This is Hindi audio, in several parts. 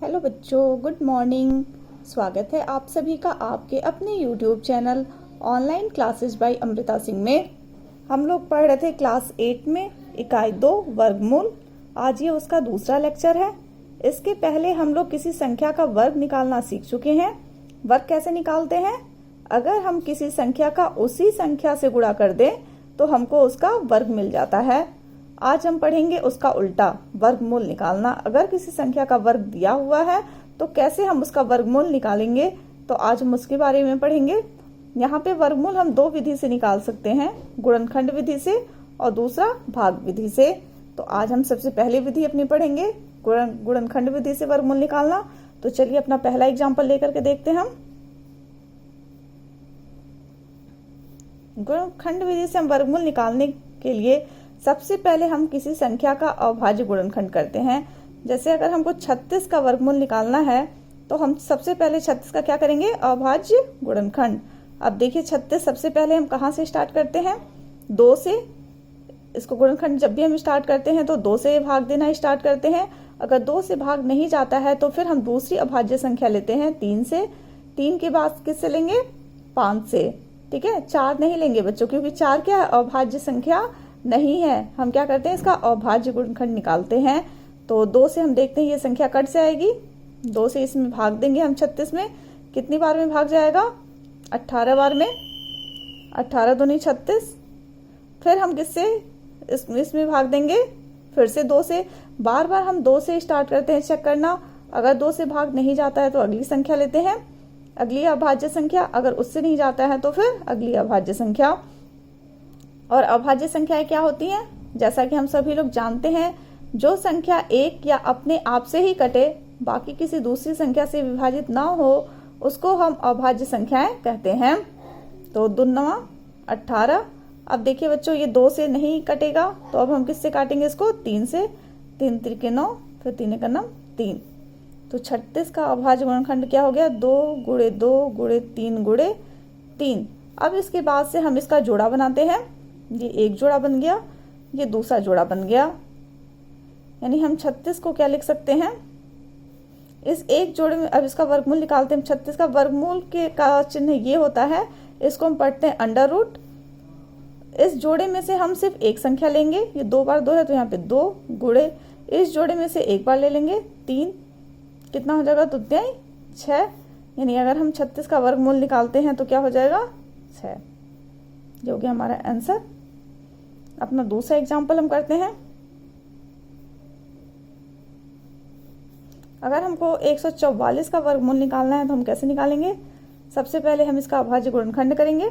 हेलो बच्चों, गुड मॉर्निंग। स्वागत है आप सभी का आपके अपने YouTube channel online classes bye Amrita Singh में। हम लोग पढ़ रहे थे क्लास 8 में इकाई 2 वर्गमूल। आज ये उसका दूसरा लेक्चर है। इसके पहले हम लोग किसी संख्या का वर्ग निकालना सीख चुके हैं। वर्ग कैसे निकालते हैं? अगर हम किसी संख्या का उसी संख्या से गुणा कर दें तो हमको उसका वर्ग मिल जाता है। आज हम पढ़ेंगे उसका उल्टा, वर्गमूल निकालना। अगर किसी संख्या का वर्ग दिया हुआ है तो कैसे हम उसका वर्गमूल निकालेंगे, तो आज हम उसके बारे में पढ़ेंगे। यहाँ पे वर्गमूल हम दो विधि से निकाल सकते हैं, गुणनखंड विधि से और दूसरा भाग विधि से। तो आज हम सबसे पहली विधि अपनी पढ़ेंगे, गुणनखंड विधि से वर्गमूल निकालना। तो चलिए अपना पहला एग्जाम्पल लेकर के देखते हैं हम। गुणनखंड विधि से हम वर्गमूल निकालने के लिए सबसे पहले हम किसी संख्या का अविभाज्य गुणनखंड करते हैं। जैसे अगर हमको 36 का वर्गमूल निकालना है तो हम सबसे पहले 36 का क्या करेंगे? अविभाज्य गुणनखंड। अब देखिए 36 सबसे पहले हम कहाँ से स्टार्ट करते हैं? 2 से। इसको गुणनखंड जब भी हम स्टार्ट करते हैं तो 2 से भाग देना स्टार्ट करते हैं। अगर 2 से भाग नहीं जाता है तो फिर हम दूसरी अविभाज्य संख्या लेते हैं 3 से। 3 के बाद किससे लेंगे? 5 से। ठीक है, 4 नहीं लेंगे बच्चों, क्योंकि 4 क्या है? अविभाज्य संख्या नहीं है। हम क्या करते हैं? इसका अविभाज्य गुणनखंड निकालते हैं। तो 2 से हम देखते हैं ये संख्या कट जाएगी। 2 से इसमें भाग देंगे हम 36 में। कितनी बार में भाग जाएगा? 18 बार में। 18 दूनी 36। फिर हम किससे इसमें भाग देंगे? फिर से 2 से। बार बार हम 2 से स्टार्ट करते हैं चेक करना। अगर 2 से भाग नहीं जाता है तो अगली संख्या लेते हैं, अगली अविभाज्य संख्या। अगर उससे नहीं जाता है तो फिर अगली अविभाज्य संख्या। और अविभाज्य संख्याएं क्या होती हैं? जैसा कि हम सभी लोग जानते हैं, जो संख्या एक या अपने आप से ही कटे, बाकी किसी दूसरी संख्या से विभाजित ना हो, उसको हम अविभाज्य संख्याएं कहते हैं। तो 2 9 18। अब देखिए बच्चों, ये 2 से नहीं कटेगा तो अब हम किससे काटेंगे इसको? 3 से। 3 त्रिके 9, फिर 3 का 9 3। तो 36 का अविभाज्य गुणनखंड क्या हो गया? 2 गुणे 2 गुणे 3 गुणे 3। अब इसके बाद से हम इसका जोड़ा बनाते हैं। ये एक जोड़ा बन गया, ये दूसरा जोड़ा बन गया। यानी हम 36 को क्या लिख सकते हैं? इस एक जोड़े में अब इसका वर्गमूल निकालते हैं। 36 का वर्गमूल के का चिन्ह ये होता है, इसको हम पढ़ते हैं अंडर रूट। इस जोड़े में से हम सिर्फ एक संख्या लेंगे, ये 2 बार 2 है तो यहाँ पे 2 गुणे इस जोड़े में से एक बार ले लेंगे 3। कितना हो जाएगा? 2 तिहाई 6। यानी अगर हम 36 का वर्गमूल निकालते हैं तो क्या हो जाएगा? 6। जो कि हमारा आंसर। अपना दूसरा एग्जाम्पल हम करते हैं। अगर हमको 144 का वर्गमूल निकालना है तो हम कैसे निकालेंगे? सबसे पहले हम इसका अविभाज्य गुणनखंड करेंगे।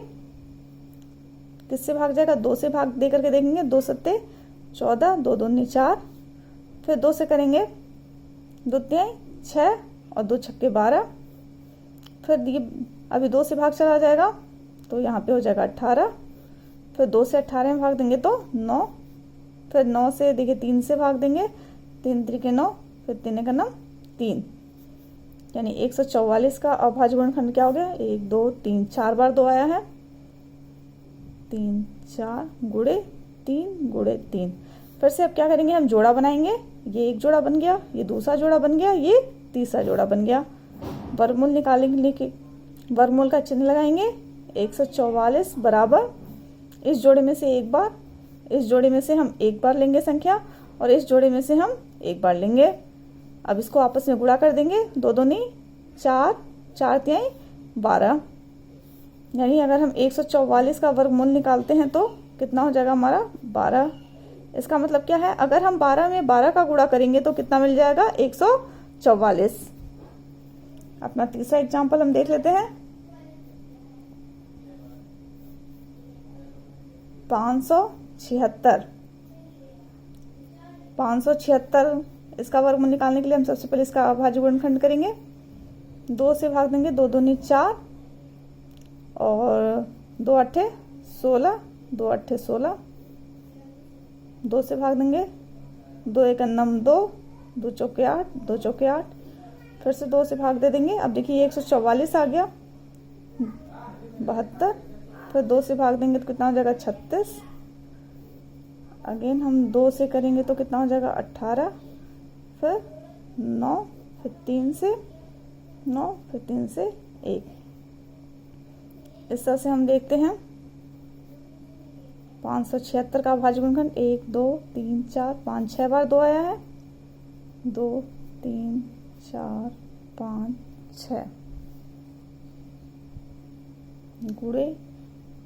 किससे भाग जाएगा? 2 से भाग दे करके देखेंगे। 2 सत्ते 14, 2 दूनी 4। फिर 2 से करेंगे 2 तिहाई 6 और 2 छक्के 12। फिर ये अभी 2 से भाग चला जाएगा तो यहाँ पे हो जाएगा 18। फिर 2 से 18 में भाग देंगे तो 9। फिर 9 से देखिए 3 से भाग देंगे, 3 त्रिके 9, फिर 3 का 9 3। यानी 144 का अविभाज्य गुणनखंड क्या हो गया? 1 2 3 4 बार 2 आया है। 3 4 गुणे 3 गुणे 3। फिर से अब क्या करेंगे? हम जोड़ा बनाएंगे। ये एक जोड़ा बन गया, ये दूसरा जोड़ा बन गया, ये तीसरा जोड़ा बन गया। वर्गमूल निकालेंगे के वर्गमूल का चिन्ह लगाएंगे। 144 बराबर इस जोड़े में से एक बार, इस जोड़े में से हम एक बार लेंगे संख्या और इस जोड़े में से हम एक बार लेंगे। अब इसको आपस में गुणा कर देंगे। 2 दूनी 4, 4 तिहाई 12। यानी अगर हम 144 का वर्गमूल निकालते हैं तो कितना हो जाएगा हमारा? 12। इसका मतलब क्या है? अगर हम 12 में 12 का गुणा करेंगे तो कितना मिल जाएगा? 144। अपना तीसरा एग्जाम्पल हम देख लेते हैं। 576। 576 इसका वर्गमूल निकालने के लिए हम सबसे पहले इसका अविभाज्य गुणनखंड करेंगे। 2 से भाग देंगे, 2 दूनी 4 और 2 अट्ठे 16, 2 अट्ठे 16। 2 से भाग देंगे, 2 एक 9 2, 2 चौके 8, 2 चौके 8। फिर से 2 से भाग दे देंगे। अब देखिए 144 आ गया, 72। फिर 2 से भाग देंगे तो कितना हो जाएगा? 36। अगेन हम 2 से करेंगे तो कितना हो जाएगा? 18। फिर 9 फिर 3 से 9, फिर 3 से 1। इस तरह से हम देखते हैं 576 का अभाज्य गुणनखंड 1 2 3 4 5 6 बार 2 आया है। 2 3 4 5 6 गुणे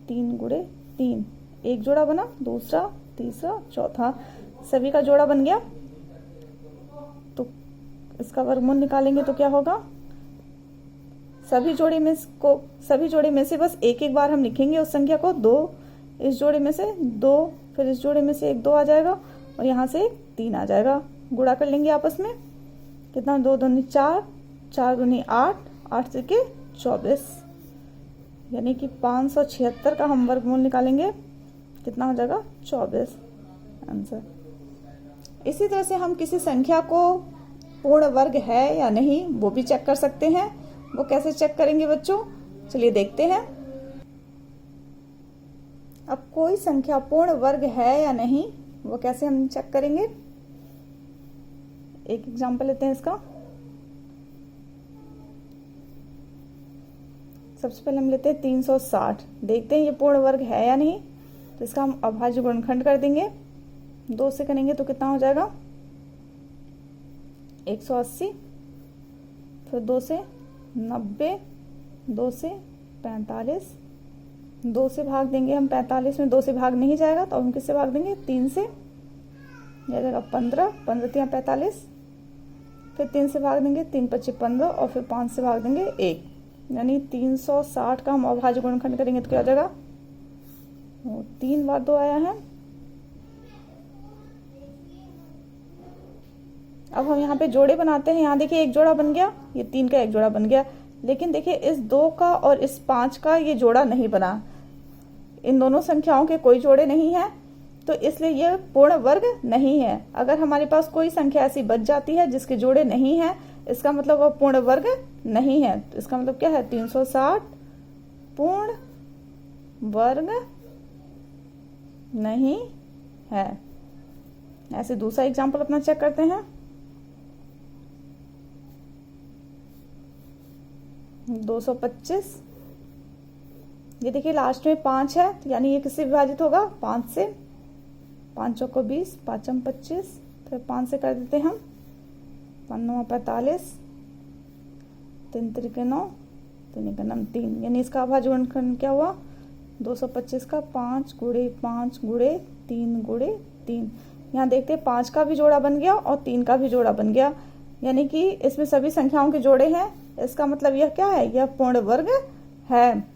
3 गुणे 3, एक जोड़ा बना, दूसरा, तीसरा, चौथा, सभी का जोड़ा बन गया। तो इसका वर्गमूल निकालेंगे तो क्या होगा, सभी जोड़े में से बस एक एक बार हम लिखेंगे उस संख्या को। 2 इस जोड़े में से 2, फिर इस जोड़े में से एक 2 आ जाएगा और यहाँ से एक 3 आ जाएगा। गुणा कर लेंगे आपस में, कितना, 2 दूनी 4, 4 दूनी 8, 8 से के 24, यानी कि 576 का हम वर्गमूल निकालेंगे, कितना हो जाएगा 24 आंसर। इसी तरह से हम किसी संख्या को पूर्ण वर्ग है या नहीं वो भी चेक कर सकते हैं। वो कैसे चेक करेंगे बच्चों, चलिए देखते हैं। अब कोई संख्या पूर्ण वर्ग है या नहीं वो कैसे हम चेक करेंगे, एक एग्जांपल लेते हैं इसका। सबसे पहले हम लेते हैं 360, देखते हैं ये पूर्ण वर्ग है या नहीं। तो इसका हम अभाज्य गुणनखंड कर देंगे, 2 से करेंगे तो कितना हो जाएगा 180, फिर 2 से 90, 2 से 45, 2 से भाग देंगे हम 45 में, 2 से भाग नहीं जाएगा तो हम किससे भाग देंगे 3 से, यह जाएगा 15, 15 3 45, फिर 3 से भाग देंगे 3 25 15 और फिर 5 से भाग देंगे 1, यानी 360 का हम अभाज्य गुणनखंड करेंगे तो क्या हो जाएगा, 3 बार 2 आया है। अब हम यहाँ पे जोड़े बनाते हैं, यहाँ देखिए एक जोड़ा बन गया, ये 3 का एक जोड़ा बन गया, लेकिन देखिए इस 2 का और इस 5 का ये जोड़ा नहीं बना, इन दोनों संख्याओं के कोई जोड़े नहीं है, तो इसलिए ये पूर्ण वर्ग नहीं है। अगर हमारे पास कोई संख्या ऐसी बच जाती है जिसके जोड़े नहीं है, इसका मतलब वह पूर्ण वर्ग नहीं है। तो इसका मतलब क्या है, 360 पूर्ण वर्ग नहीं है। ऐसे दूसरा एग्जाम्पल अपना चेक करते हैं। 225, ये देखिए लास्ट में 5 है, यानी ये किससे विभाजित होगा 5 से, 5 चौको 20, 5 25, फिर 5 से कर देते हम 5 9 45, 3 त्रिके 9, 3 का 3, यानी इसका अभाज्य गुणनखंड क्या हुआ 225 का 5 गुणे 5 गुणे 3 गुणे 3। यहाँ देखते हैं 5 का भी जोड़ा बन गया और 3 का भी जोड़ा बन गया, यानी कि इसमें सभी संख्याओं के जोड़े हैं। इसका मतलब यह क्या है, यह पूर्ण वर्ग है।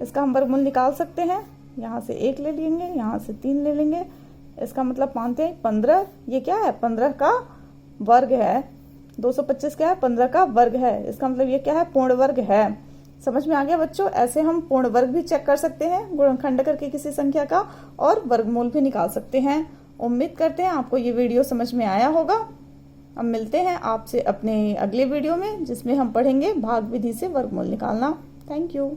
इसका हम वर्गमूल निकाल सकते हैं, यहाँ से 1 ले लेंगे, यहाँ से 3 ले लेंगे, इसका मतलब मानते हैं 15, ये क्या है 15 का वर्ग है। 225 क्या है 15 का वर्ग है, इसका मतलब ये क्या है पूर्ण वर्ग है। समझ में आ गया बच्चों, ऐसे हम पूर्ण वर्ग भी चेक कर सकते हैं गुणनखंड करके किसी संख्या का, और वर्गमूल भी निकाल सकते हैं। उम्मीद करते हैं आपको ये वीडियो समझ में आया होगा। अब मिलते हैं आपसे अपने अगले वीडियो में, जिसमें हम पढ़ेंगे भाग विधि से वर्गमूल निकालना। Thank you.